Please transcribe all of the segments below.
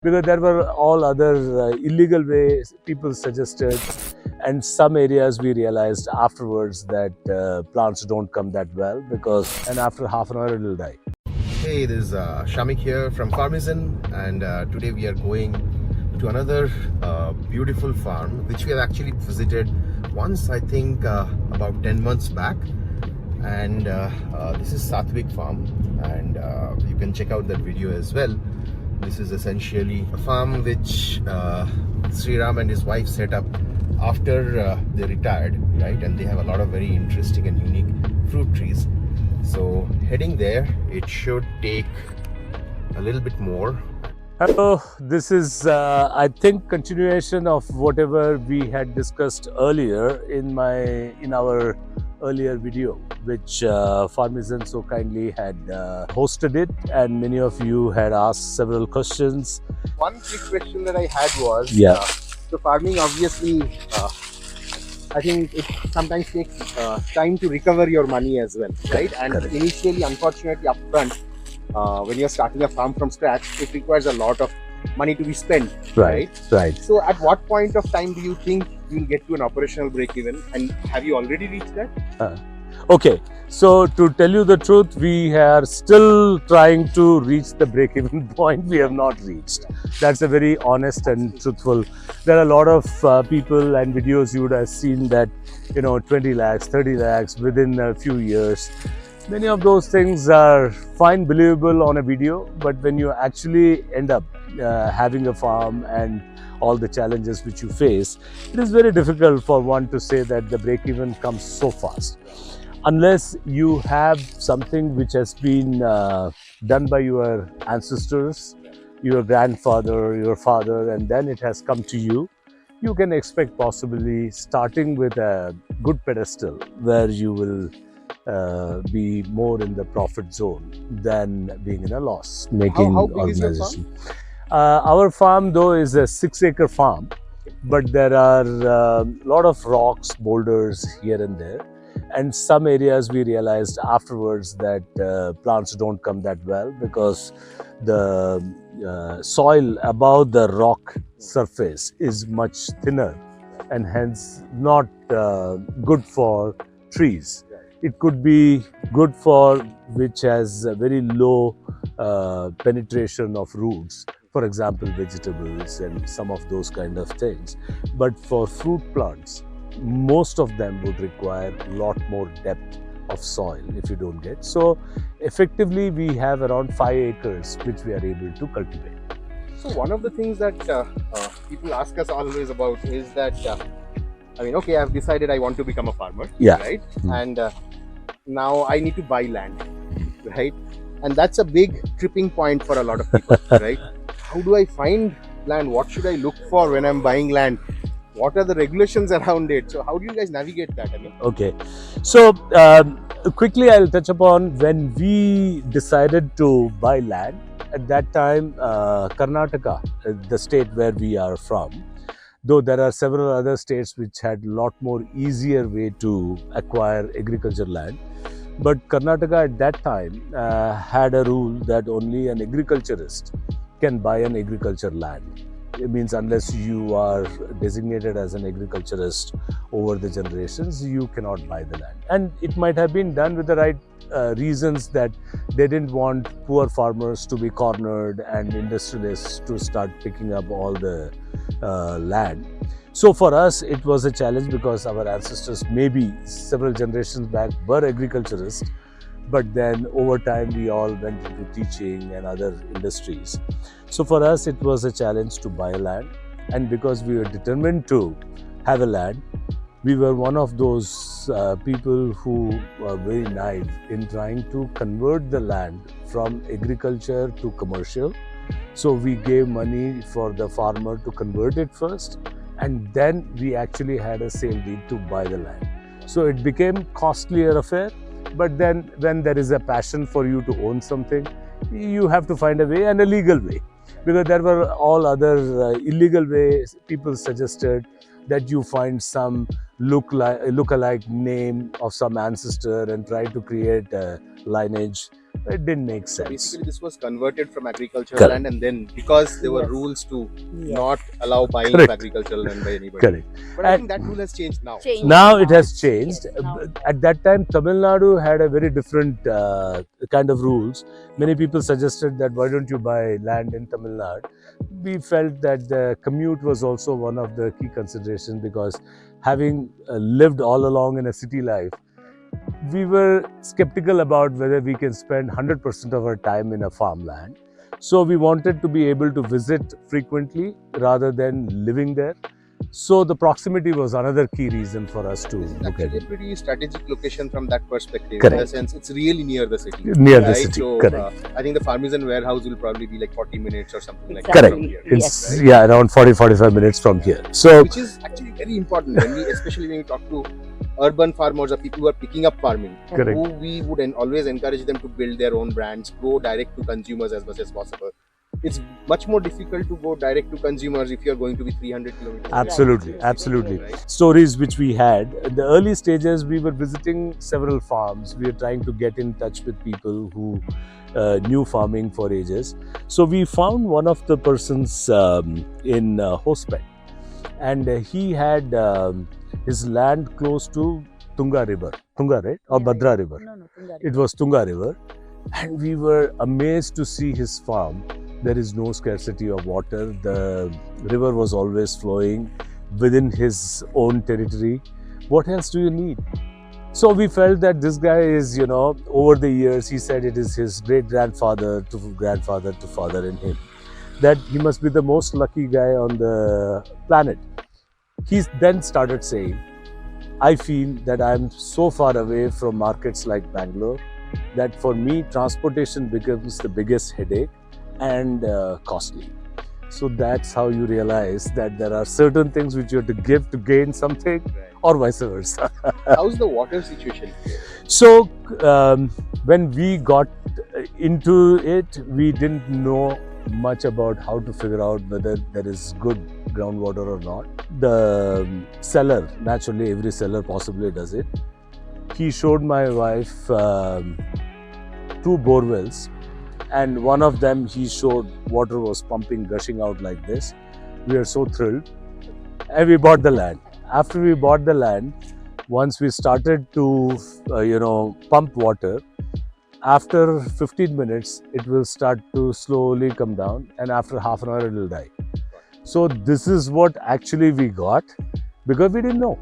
because there were all other illegal ways people suggested, and some areas we realized afterwards that plants don't come that well and after half an hour it will die. Hey, this is Shamik here from Farmizen, and today we are going to another beautiful farm which we have actually visited once, I think about 10 months back. And this is Satvik Farm, and you can check out that video as well. This is essentially a farm which Sriram and his wife set up after they retired, right? And they have a lot of very interesting and unique fruit trees. So heading there, it should take a little bit more. Hello, this is I think continuation of whatever we had discussed earlier in our earlier video, which Farmizen so kindly had hosted it, and many of you had asked several questions. One quick question that I had was, so farming obviously, I think it sometimes takes time to recover your money as well, right? And correct. Initially, unfortunately, upfront, when you're starting a farm from scratch, it requires a lot of money to be spent, right? So at what point of time do you think you'll get to an operational break-even, and have you already reached that? Okay, so to tell you the truth, we are still trying to reach the break-even point. We have not reached. That's a very honest and truthful. There are a lot of people and videos you would have seen that, 20 lakhs, 30 lakhs within a few years. Many of those things are fine, believable on a video, but when you actually end up having a farm and all the challenges which you face, it is very difficult for one to say that the break-even comes so fast. Unless you have something which has been done by your ancestors, your grandfather, your father, and then it has come to you, you can expect possibly starting with a good pedestal where you will be more in the profit zone than being in a loss-making organization. Our farm, though, is a 6-acre farm, but there are a lot of rocks, boulders here and there. And some areas we realized afterwards that plants don't come that well because the soil above the rock surface is much thinner and hence not good for trees. It could be good for which has a very low penetration of roots, for example vegetables and some of those kind of things. But for fruit plants, most of them would require a lot more depth of soil if you don't get. So effectively we have around 5 acres which we are able to cultivate. So one of the things that people ask us always about is that, okay, I've decided I want to become a farmer, right? And now I need to buy land, right? And that's a big tripping point for a lot of people, right? How do I find land? What should I look for when I'm buying land? What are the regulations around it? So how do you guys navigate that? Okay, so quickly I'll touch upon when we decided to buy land. At that time, Karnataka, the state where we are from, though there are several other states which had a lot more easier way to acquire agriculture land. But Karnataka at that time had a rule that only an agriculturist can buy an agriculture land. It means unless you are designated as an agriculturist over the generations, you cannot buy the land. And it might have been done with the right reasons, that they didn't want poor farmers to be cornered and industrialists to start picking up all the land. So for us, it was a challenge because our ancestors, maybe several generations back, were agriculturists. But then over time, we all went into teaching and other industries. So for us, it was a challenge to buy land. And because we were determined to have a land, we were one of those people who were very naive in trying to convert the land from agriculture to commercial. So we gave money for the farmer to convert it first, and then we actually had a sale deed to buy the land. So it became costlier affair. But then when there is a passion for you to own something, you have to find a way, and a legal way. Because there were all other illegal ways people suggested, that you find some look-alike name of some ancestor and try to create a lineage It didn't make So sense. basically, this was converted from agricultural Correct. land, and then because there were Yes. rules to Yes. not allow buying Correct. of agricultural land by anybody. Correct. But I And- think that rule has changed now. Changed. Now it Now has it's- changed. yes, now it At that time, Tamil Nadu had a very different kind of rules. Many people suggested that why don't you buy land in Tamil Nadu? We felt that the commute was also one of the key considerations because having lived all along in a city life, we were skeptical about whether we can spend 100% of our time in a farmland. So we wanted to be able to visit frequently rather than living there. So the proximity was another key reason for us to This is look at actually a it. pretty strategic location from that perspective. In Correct. the sense, it's really near the city. Near the right? city, So, correct. I think the Farmizen warehouse will probably be like 40 minutes or something like Exactly. that from here. It's Yes. yeah, around 40-45 minutes from here. So Which is actually very important when we, especially when we talk to urban farmers or people who are picking up farming, Correct. who we would always encourage them to build their own brands, go direct to consumers as much as possible. It's much more difficult to go direct to consumers if you're going to be 300 kilometers. away. absolutely, absolutely. Right. Stories which we had in the early stages, we were visiting several farms. We were trying to get in touch with people who knew farming for ages. So we found one of the persons in Hospet, and he had his land close to Tunga River. Tunga, right? Or Yeah, Bhadra yeah. River. No, Tunga It was Tunga River, and we were amazed to see his farm. There is no scarcity of water. The river was always flowing within his own territory. What else do you need? So we felt that this guy is, over the years, he said it is his great grandfather to father in him, that he must be the most lucky guy on the planet. He then started saying, I feel that I'm so far away from markets like Bangalore that for me, transportation becomes the biggest headache and costly. So that's how you realize that there are certain things which you have to give to gain something, Right. or vice versa. How's the water situation here? So when we got into it, we didn't know much about how to figure out whether there is good groundwater or not. The seller, naturally every seller possibly does it. He showed my wife two bore wells, and one of them he showed water was pumping, gushing out like this. We are so thrilled, and we bought the land. After we bought the land, once we started to pump water, after 15 minutes it will start to slowly come down, and after half an hour it will die. So this is what actually we got, because we didn't know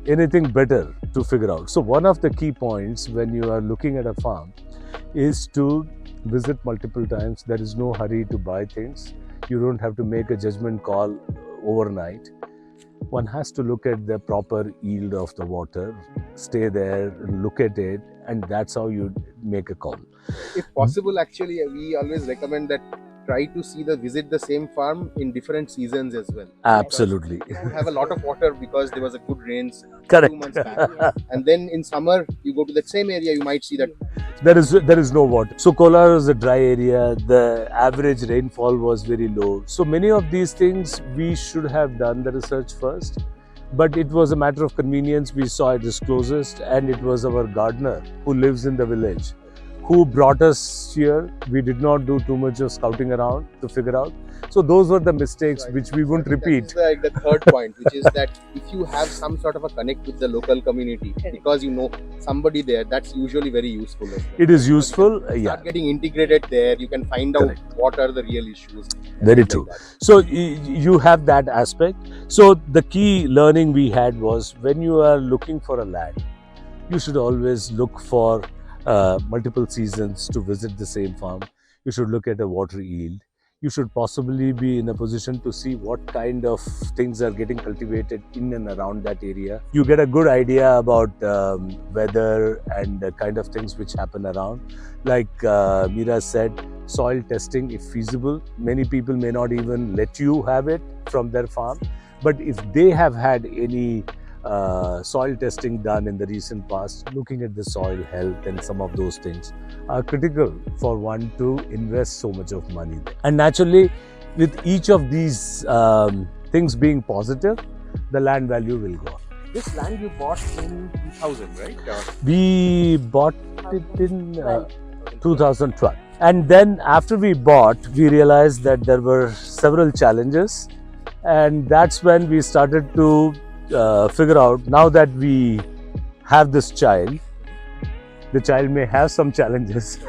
anything better to figure out. So one of the key points when you are looking at a farm is to visit multiple times. There is no hurry to buy things. You don't have to make a judgment call overnight. One has to look at the proper yield of the water, stay there, look at it, and that's how you make a call. If possible, actually, we always recommend that try to visit the same farm in different seasons as well. Absolutely. You have a lot of water because there was a good rains 2 Correct. months back. And then in summer, you go to that same area, you might see that There is no water. So Kolar is a dry area. The average rainfall was very low. So many of these things we should have done the research first, but it was a matter of convenience. We saw it is closest, and it was our gardener who lives in the village who brought us here. We did not do too much of scouting around to figure out. So those were the mistakes which we won't repeat. That is the third point, which is that if you have some sort of a connect with the local community, because you know somebody there, that's usually very useful as well. It is useful, Start getting integrated there, you can find out Correct. what are the real issues. Very Like true. that. So you have that aspect. So the key learning we had was when you are looking for a land, you should always look for multiple seasons to visit the same farm. You should look at a water yield. You should possibly be in a position to see what kind of things are getting cultivated in and around that area. You get a good idea about weather and the kind of things which happen around. Like Meera said, soil testing, if feasible. Many people may not even let you have it from their farm. But if they have had any soil testing done in the recent past, looking at the soil health and some of those things are critical for one to invest so much of money there. And naturally, with each of these things being positive, the land value will go up. This land you bought in 2000, right? We bought it in 2012. And then after we bought, we realized that there were several challenges, and that's when we started to figure out, now that we have this child, the child may have some challenges,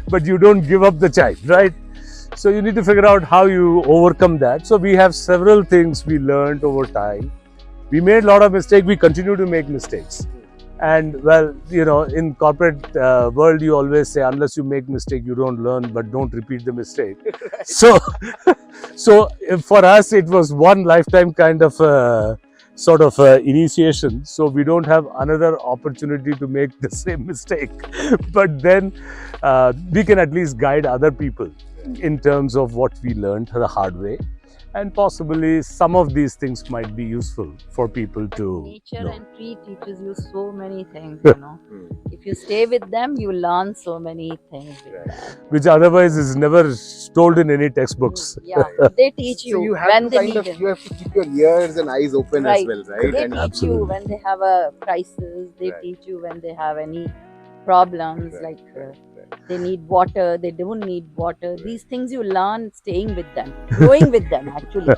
but you don't give up the child, right? So you need to figure out how you overcome that. So we have several things we learned over time. We made a lot of mistakes. We continue to make mistakes. And well, you know, in corporate world, you always say, unless you make mistake, you don't learn, but don't repeat the mistake. So, so for us, it was one lifetime kind of sort of initiation. So we don't have another opportunity to make the same mistake. But then we can at least guide other people in terms of what we learned the hard way. And possibly some of these things might be useful for people to Nature know. and tree teaches you so many things, you know. If you stay with them, you learn so many things. With them. Which otherwise is never told in any textbooks. Yeah, they teach you, So you have when to they kind need of, it. you have to keep your ears and eyes open as Right. well, right? They And teach Absolutely. you when they have a crisis. They Right. teach you when they have any problems, Right, like right, they need water, they don't need water. These things you learn staying with them, growing with them actually.